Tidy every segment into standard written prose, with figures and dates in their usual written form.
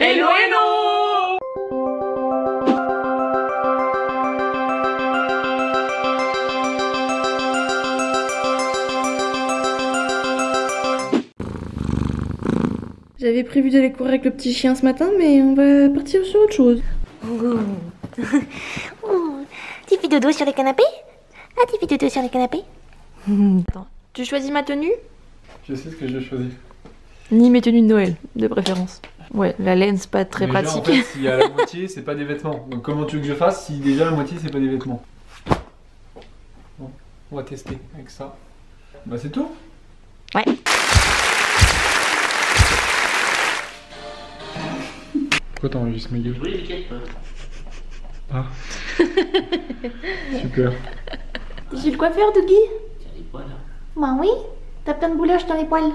Hello hello! J'avais prévu d'aller courir avec le petit chien ce matin, mais on va partir sur autre chose. Tu fais dodo sur les canapés? Ah, tu fais dodo sur les canapés? Attends, tu choisis ma tenue? Je sais ce que je vais choisir. Ni mes tenues de Noël, de préférence. Ouais, la laine, c'est pas très Déjà, pratique. En fait, s'il y a la moitié, c'est pas des vêtements. Donc comment tu veux que je fasse si déjà la moitié, c'est pas des vêtements? Bon, on va tester avec ça. Bah c'est tout. Ouais. Pourquoi t'enregistres ma gueule? Oui, lequel pas. Ah. Super. T'es chez le coiffeur, Dougie? Tiens, les poils là. Bah oui, t'as plein de boulage dans les poils.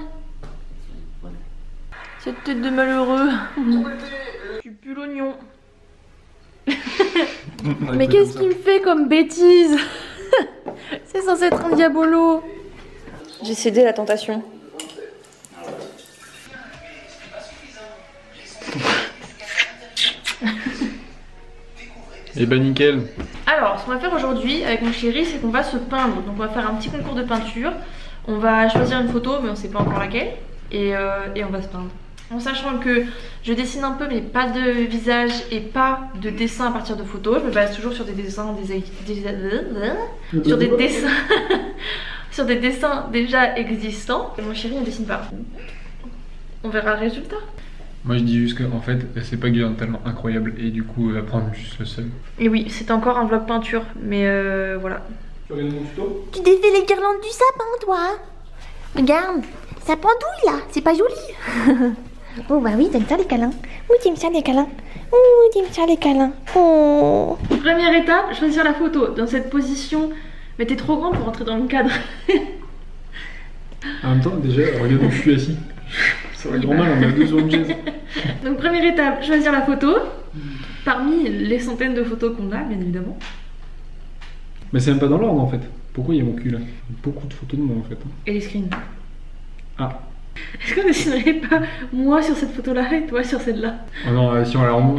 Cette tête de malheureux. Tu pues l'oignon. Mais qu'est-ce qu'il me fait comme bêtise? C'est censé être un diabolo. J'ai cédé à la tentation. Et bah nickel. Alors, ce qu'on va faire aujourd'hui avec mon chéri, c'est qu'on va se peindre. Donc on va faire un petit concours de peinture. On va choisir une photo, mais on sait pas encore laquelle. Et on va se peindre. En sachant que je dessine un peu, mais pas de visage et pas de dessin à partir de photos. Je me base toujours sur des dessins, sur des dessins déjà existants. Et mon chéri ne dessine pas. On verra le résultat. Moi je dis juste qu'en fait, c'est pas qu'il est tellement incroyable et du coup, elle va prendre juste le seul. Et oui, c'est encore un vlog peinture, mais voilà. Tu regardes mon tuto? Tu défais les guirlandes du sapin, toi? Regarde, ça pendouille là, c'est pas joli. Oh bah oui, t'aimes ça les câlins? Oui, t'aimes ça les câlins? Oh, t'aimes ça les câlins? Oh. Première étape, choisir la photo dans cette position. Mais t'es trop grand pour rentrer dans le cadre. En même temps, déjà, regarde où je suis assis. Ça va grand mal, on a deux sur une chaise. Donc première étape, choisir la photo. Parmi les centaines de photos qu'on a, bien évidemment. Mais c'est même pas dans l'ordre en fait. Pourquoi il y a mon cul là? Il y a beaucoup de photos de moi en fait. Et les screens. Ah. Est-ce qu'on dessinerait pas moi sur cette photo-là et toi sur celle-là? Oh non,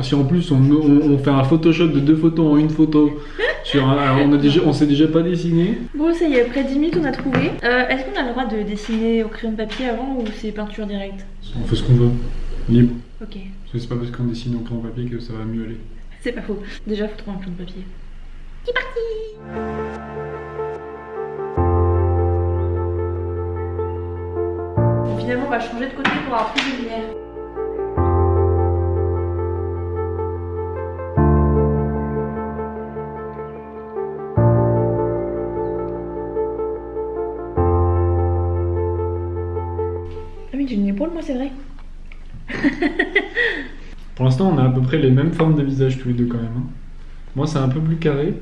si en plus on fait un Photoshop de deux photos en une photo sur un, alors on s'est déjà pas dessiné. Bon, ça y est, après 10 minutes on a trouvé. Est-ce qu'on a le droit de dessiner au crayon de papier avant ou c'est peinture directe? On fait ce qu'on veut, libre. Ok, Parce que c'est pas parce qu'on dessine au crayon papier que ça va mieux aller. c'est pas faux. Déjà, faut trouver un crayon de papier. C'est parti. Finalement, on va changer de côté pour avoir plus de lumière. Ah oui, j'ai une épaule, moi, c'est vrai. Pour l'instant, on a à peu près les mêmes formes de visage tous les deux quand même. Hein. Moi, c'est un peu plus carré,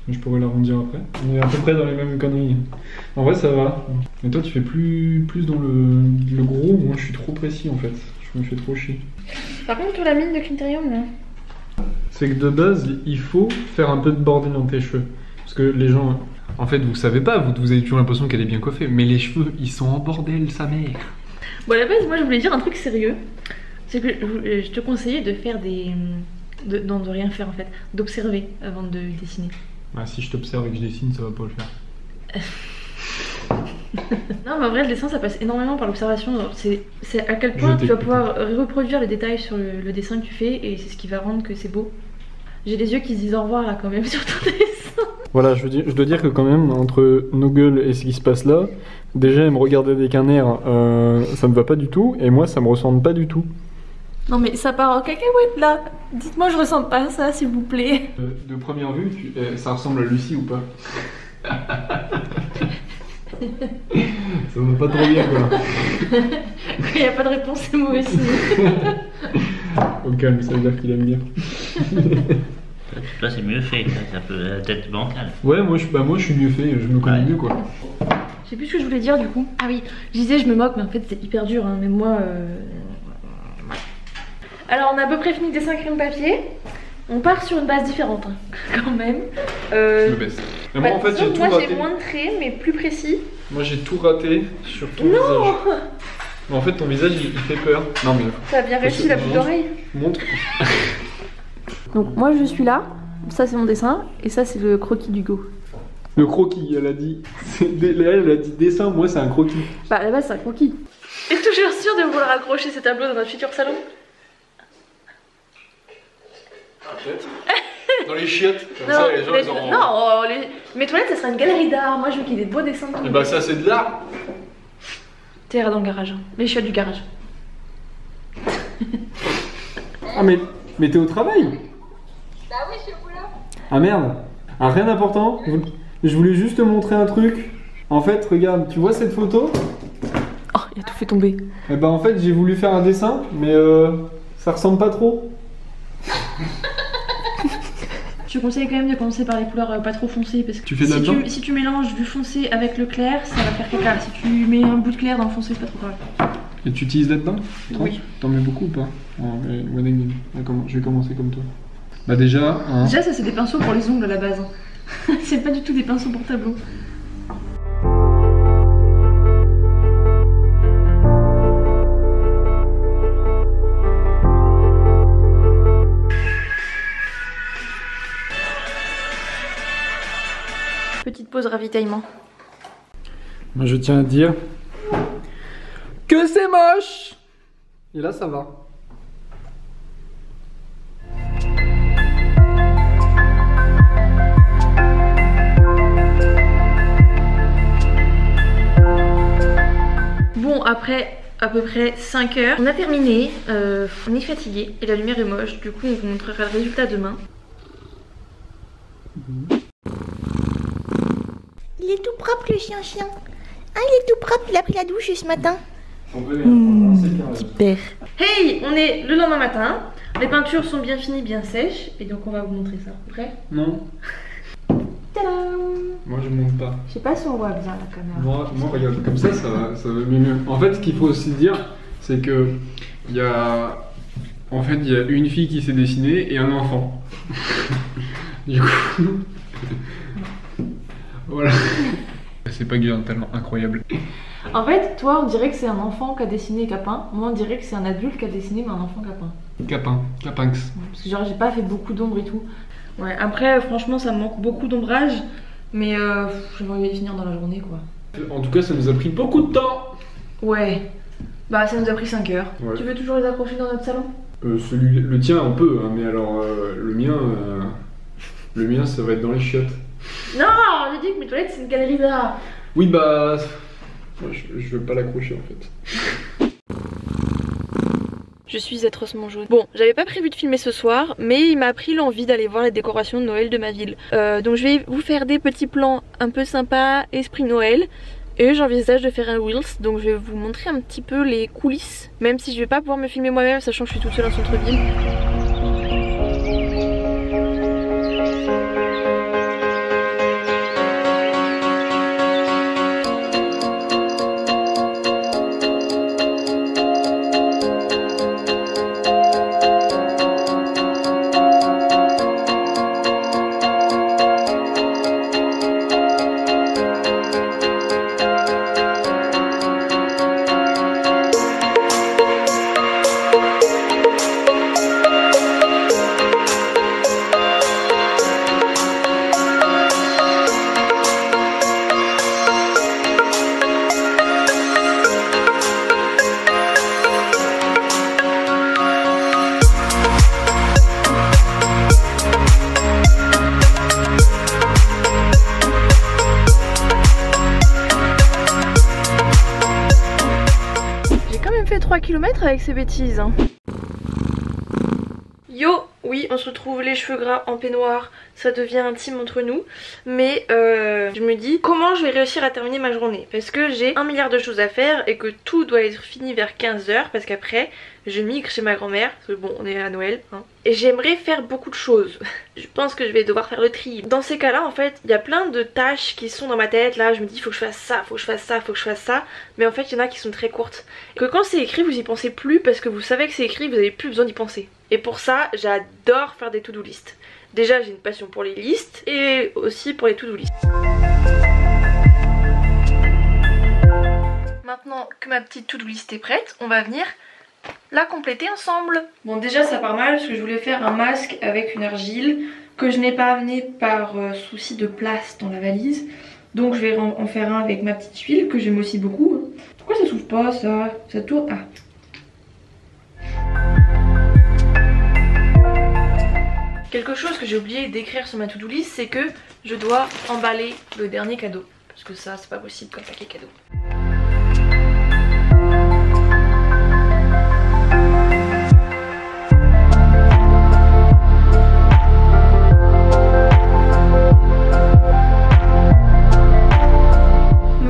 mais je pourrais l'arrondir après. On est à peu près dans les mêmes conneries. En vrai, ça va. Mais toi, tu fais plus dans le gros. Moi, je suis trop précis en fait. Je me fais trop chier. Par contre, sur la mine de Critérium, là. C'est que de base, il faut faire un peu de bordel dans tes cheveux. Parce que les gens, en fait, vous savez pas, vous avez toujours l'impression qu'elle est bien coiffée. Mais les cheveux, ils sont en bordel, sa mère. Bon, à la base, moi, je voulais dire un truc sérieux. C'est que je te conseillais de faire des... Non, de rien faire, en fait. D'observer avant de dessiner. Bah, si je t'observe et que je dessine, ça va pas le faire. Non, mais en vrai, le dessin, ça passe énormément par l'observation. C'est à quel point tu vas pouvoir reproduire les détails sur le dessin que tu fais et c'est ce qui va rendre que c'est beau. J'ai les yeux qui se disent au revoir, là, quand même, sur ton dessin. Voilà, je dois dire que quand même, entre nos gueules et ce qui se passe là, déjà, elle me regardait avec un air, ça me va pas du tout, et moi, ça me ressemble pas du tout. Non, mais ça part en cacahuète, là. Dites-moi, je ressemble pas à ça, s'il vous plaît. De première vue, ça ressemble à Lucie ou pas? Ça va pas trop bien, quoi. Quand il n'y a pas de réponse, c'est mauvais signe. Au calme, ça veut dire qu'il aime bien. Toi, c'est mieux fait, ça peut être bancal. Ouais, moi je suis mieux fait, je me connais mieux, quoi. Je sais plus ce que je voulais dire, du coup. Ah oui, je disais, je me moque, mais en fait, c'est hyper dur, hein. Mais moi... Alors, on a à peu près fini le dessin crayon papier. On part sur une base différente, hein, quand même. Je me baisse. Mais moi, en fait, j'ai tout moi, raté. j'ai moins de traits, mais plus précis. Moi, j'ai tout raté sur ton Non visage. En fait, ton visage il fait peur. Non, mais. Ça a bien réussi la boucle d'oreille. Montre. Donc, moi je suis là. Ça, c'est mon dessin. Et ça, c'est le croquis d'Hugo. Le croquis, elle a dit. Elle a dit dessin, moi c'est un croquis. Bah, à la base, c'est un croquis. Es-tu toujours sûr de vouloir accrocher ces tableaux dans notre futur salon? Peut-être. Dans les chiottes, comme ça les gens ils auront. Non, mes toilettes ça sera une galerie d'art. Moi je veux qu'il y ait des beaux dessins. Et bah ça c'est de l'art. T'iras dans le garage, hein. Les chiottes du garage. Ah mais t'es au travail? Bah oui, je suis au boulot. Ah merde. Ah rien d'important. Je voulais juste te montrer un truc. En fait regarde, tu vois cette photo? Oh, il a tout fait tomber. Et bah en fait j'ai voulu faire un dessin, mais ça ressemble pas trop. Je te conseille quand même de commencer par les couleurs pas trop foncées parce que Tu fais là-dedans si tu mélanges du foncé avec le clair, ça va faire caca. Si tu mets un bout de clair dans le foncé, c'est pas trop grave. Et tu utilises là-dedans? Oui. T'en mets beaucoup ou pas? Je vais commencer comme toi. Bah déjà... Hein. Déjà ça c'est des pinceaux pour les ongles à la base. C'est pas du tout des pinceaux pour tableau. Petite pause ravitaillement. Moi je tiens à dire que c'est moche. Et là ça va. Bon, après à peu près 5 heures, on a terminé, on est fatigué et la lumière est moche, du coup on vous montrera le résultat demain. Il est tout propre le chien-chien. Ah, il est tout propre, il a pris la douche ce matin. Super. Hey, on est le lendemain matin, les peintures sont bien finies, bien sèches, et donc on va vous montrer ça. Prêt? Non. Tadam! Moi je monte pas. Je sais pas si on voit bien la caméra. Moi regarde, comme ça va mieux. En fait ce qu'il faut aussi dire, c'est que il y a une fille qui s'est dessinée et un enfant. Du coup... Voilà. C'est pas tellement incroyable. En fait, toi on dirait que c'est un enfant qui a dessiné et qui a peint. Moi on dirait que c'est un adulte qui a dessiné mais un enfant qui a peint. Capinx. Parce que genre j'ai pas fait beaucoup d'ombre et tout. Ouais, après franchement ça me manque beaucoup d'ombrage. Mais j'aimerais bien finir dans la journée quoi. En tout cas ça nous a pris beaucoup de temps. Ouais. Bah ça nous a pris 5 heures. Ouais. Tu veux toujours les accrocher dans notre salon? Le tien on peut, hein, mais alors le mien ça va être dans les chiottes. Non, j'ai dit que mes toilettes c'est une galerie d'art. Oui bah... Je veux pas l'accrocher en fait. Je suis atrocement jaune. Bon, j'avais pas prévu de filmer ce soir, mais il m'a pris l'envie d'aller voir les décorations de Noël de ma ville. Donc je vais vous faire des petits plans un peu sympas, esprit Noël. Et j'envisage de faire un Reels, donc je vais vous montrer un petit peu les coulisses. Même si je vais pas pouvoir me filmer moi-même, sachant que je suis toute seule en centre-ville. Fait 3 km avec ces bêtises. Yo, oui, on se retrouve les cheveux gras en peignoir, ça devient intime entre nous. Mais je me dis comment je vais réussir à terminer ma journée. Parce que j'ai 1 milliard de choses à faire et que tout doit être fini vers 15 h. Parce qu'après, je migre chez ma grand-mère. Parce que bon, on est à Noël. Hein. Et j'aimerais faire beaucoup de choses. Je pense que je vais devoir faire le tri. Dans ces cas-là, en fait, il y a plein de tâches qui sont dans ma tête. Là, je me dis, faut que je fasse ça, faut que je fasse ça, faut que je fasse ça. Mais en fait, il y en a qui sont très courtes. Et que quand c'est écrit, vous y pensez plus parce que vous savez que c'est écrit, vous n'avez plus besoin d'y penser. Et pour ça, j'adore faire des to-do list. Déjà, j'ai une passion pour les listes et aussi pour les to-do list. maintenant que ma petite to-do list est prête, on va venir la compléter ensemble. Bon, déjà ça part mal parce que je voulais faire un masque avec une argile que je n'ai pas amené par souci de place dans la valise. Donc je vais en faire un avec ma petite huile que j'aime aussi beaucoup. Pourquoi ça s'ouvre pas ça? Ça tourne. Ah. Quelque chose que j'ai oublié d'écrire sur ma to-do list, c'est que je dois emballer le dernier cadeau. Parce que ça, c'est pas possible comme paquet cadeau.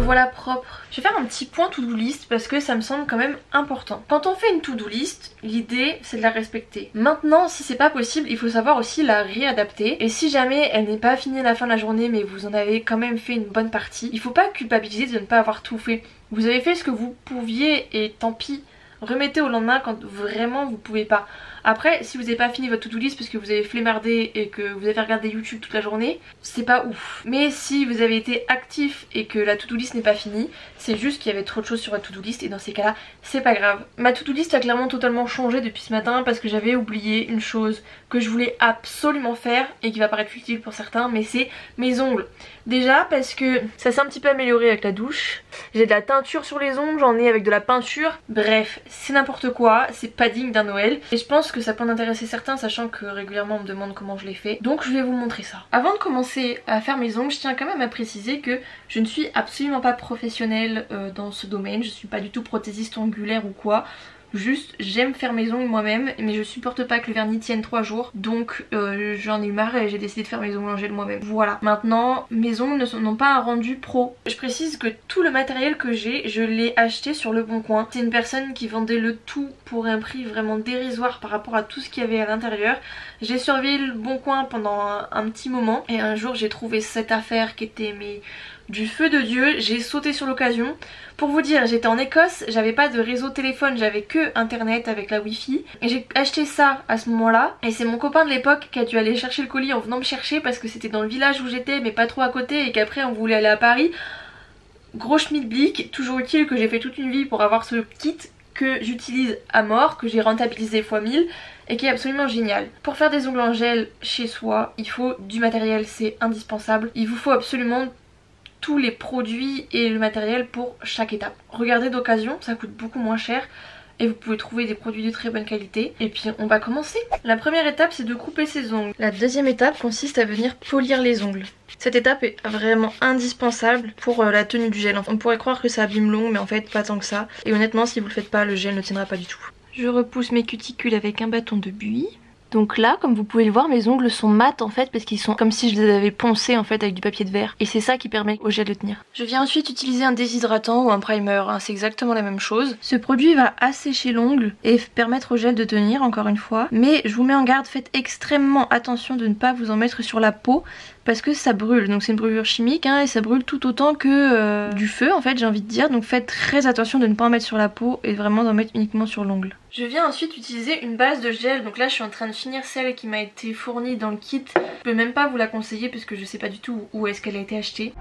Voilà propre. Je vais faire un petit point to-do list parce que ça me semble quand même important. Quand on fait une to-do list, l'idée c'est de la respecter. Maintenant, si c'est pas possible, il faut savoir aussi la réadapter. Et si jamais elle n'est pas finie à la fin de la journée mais vous en avez quand même fait une bonne partie, il faut pas culpabiliser de ne pas avoir tout fait. Vous avez fait ce que vous pouviez et tant pis. Remettez au lendemain quand vraiment vous pouvez pas. Après, si vous n'avez pas fini votre to-do list parce que vous avez flemmardé et que vous avez regardé YouTube toute la journée, c'est pas ouf. Mais si vous avez été actif et que la to-do list n'est pas finie, c'est juste qu'il y avait trop de choses sur votre to-do list et dans ces cas-là, c'est pas grave. Ma to-do list a clairement totalement changé depuis ce matin parce que j'avais oublié une chose que je voulais absolument faire et qui va paraître futile pour certains, mais c'est mes ongles. Déjà parce que ça s'est un petit peu amélioré avec la douche. J'ai de la teinture sur les ongles, j'en ai avec de la peinture. Bref, c'est n'importe quoi, c'est pas digne d'un Noël. Et je pense que ça peut en intéresser certains, sachant que régulièrement on me demande comment je les fais. Donc je vais vous montrer ça. Avant de commencer à faire mes ongles, je tiens quand même à préciser que je ne suis absolument pas professionnelle dans ce domaine. Je suis pas du tout prothésiste ongulaire ou quoi. Juste j'aime faire mes ongles moi-même, mais je supporte pas que le vernis tienne 3 jours. Donc j'en ai eu marre et j'ai décidé de faire mes ongles en gel moi-même. Voilà, maintenant mes ongles n'ont pas un rendu pro. Je précise que tout le matériel que j'ai, je l'ai acheté sur Le Bon Coin. C'est une personne qui vendait le tout pour un prix vraiment dérisoire par rapport à tout ce qu'il y avait à l'intérieur. J'ai surveillé Le Bon Coin pendant un petit moment et un jour j'ai trouvé cette affaire qui était du feu de Dieu. J'ai sauté sur l'occasion. Pour vous dire, j'étais en Écosse, j'avais pas de réseau téléphone, j'avais que internet avec la wifi. Et j'ai acheté ça à ce moment là. Et c'est mon copain de l'époque qui a dû aller chercher le colis en venant me chercher parce que c'était dans le village où j'étais mais pas trop à côté et qu'après on voulait aller à Paris. Gros schmilblick, toujours utile, que j'ai fait toute une vie pour avoir ce kit que j'utilise à mort, que j'ai rentabilisé x 1000 et qui est absolument génial. Pour faire des ongles en gel chez soi, il faut du matériel, c'est indispensable. Il vous faut absolument tous les produits et le matériel pour chaque étape. Regardez d'occasion, ça coûte beaucoup moins cher et vous pouvez trouver des produits de très bonne qualité. Et puis on va commencer. La première étape c'est de couper ses ongles. La deuxième étape consiste à venir polir les ongles. Cette étape est vraiment indispensable pour la tenue du gel. On pourrait croire que ça abîme l'ongle mais en fait pas tant que ça. Et honnêtement si vous le faites pas, le gel ne tiendra pas du tout. Je repousse mes cuticules avec un bâton de buis. Donc là, comme vous pouvez le voir, mes ongles sont mat en fait parce qu'ils sont comme si je les avais poncés en fait avec du papier de verre. Et c'est ça qui permet au gel de tenir. Je viens ensuite utiliser un déshydratant ou un primer, hein, c'est exactement la même chose. Ce produit va assécher l'ongle et permettre au gel de tenir encore une fois. Mais je vous mets en garde, faites extrêmement attention de ne pas vous en mettre sur la peau parce que ça brûle. Donc c'est une brûlure chimique hein, et ça brûle tout autant que du feu en fait, j'ai envie de dire. Donc faites très attention de ne pas en mettre sur la peau et vraiment d'en mettre uniquement sur l'ongle. Je viens ensuite utiliser une base de gel. Donc là je suis en train de finir celle qui m'a été fournie dans le kit. Je peux même pas vous la conseiller parce que je sais pas du tout où est-ce qu'elle a été achetée.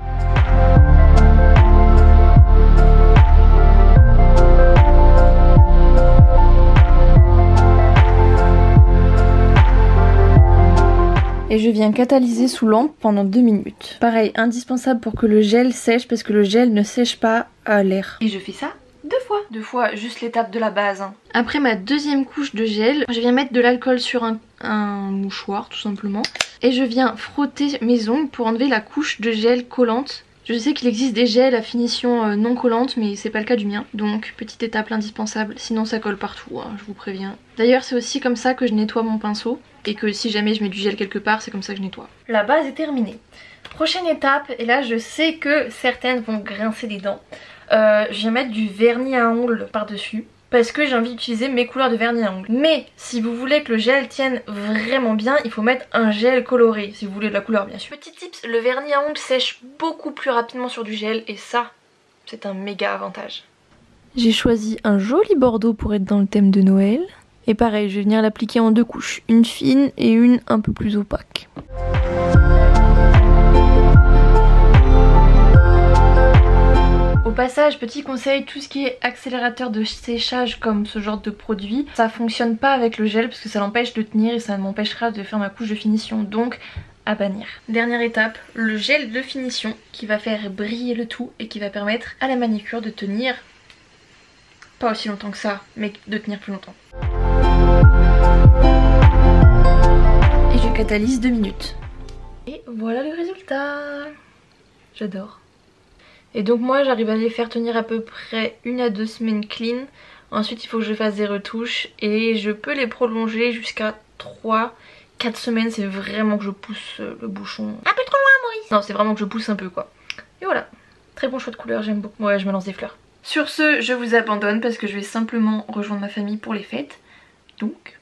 Et je viens catalyser sous lampe pendant 2 minutes. Pareil, indispensable pour que le gel sèche parce que le gel ne sèche pas à l'air. Et je fais ça 2 fois. 2 fois, juste l'étape de la base. Hein. Après ma deuxième couche de gel, je viens mettre de l'alcool sur un mouchoir tout simplement. Et je viens frotter mes ongles pour enlever la couche de gel collante. Je sais qu'il existe des gels à finition non collante mais c'est pas le cas du mien. Donc petite étape indispensable, sinon ça colle partout, hein, je vous préviens. D'ailleurs c'est aussi comme ça que je nettoie mon pinceau. Et que si jamais je mets du gel quelque part, c'est comme ça que je nettoie. La base est terminée. Prochaine étape, et là je sais que certaines vont grincer des dents. Je viens mettre du vernis à ongles par-dessus. Parce que j'ai envie d'utiliser mes couleurs de vernis à ongles. Mais si vous voulez que le gel tienne vraiment bien, il faut mettre un gel coloré. Si vous voulez de la couleur bien sûr. Petit tips, le vernis à ongles sèche beaucoup plus rapidement sur du gel. Et ça, c'est un méga avantage. J'ai choisi un joli bordeaux pour être dans le thème de Noël. Et pareil, je vais venir l'appliquer en 2 couches. Une fine et une un peu plus opaque. Au passage, petit conseil, tout ce qui est accélérateur de séchage comme ce genre de produit, ça fonctionne pas avec le gel parce que ça l'empêche de tenir et ça m'empêchera de faire ma couche de finition, donc à bannir. Dernière étape, le gel de finition qui va faire briller le tout et qui va permettre à la manicure de tenir pas aussi longtemps que ça, mais de tenir plus longtemps. Et je catalyse 2 minutes. Et voilà le résultat. J'adore. Et donc moi j'arrive à les faire tenir à peu près 1 à 2 semaines clean. Ensuite il faut que je fasse des retouches et je peux les prolonger jusqu'à 3-4 semaines. C'est vraiment que je pousse le bouchon un peu trop loin, Maurice. Non, c'est vraiment que je pousse un peu quoi. Et voilà, très bon choix de couleur, j'aime beaucoup. Ouais, je me lance des fleurs. Sur ce, je vous abandonne parce que je vais simplement rejoindre ma famille pour les fêtes. Donc...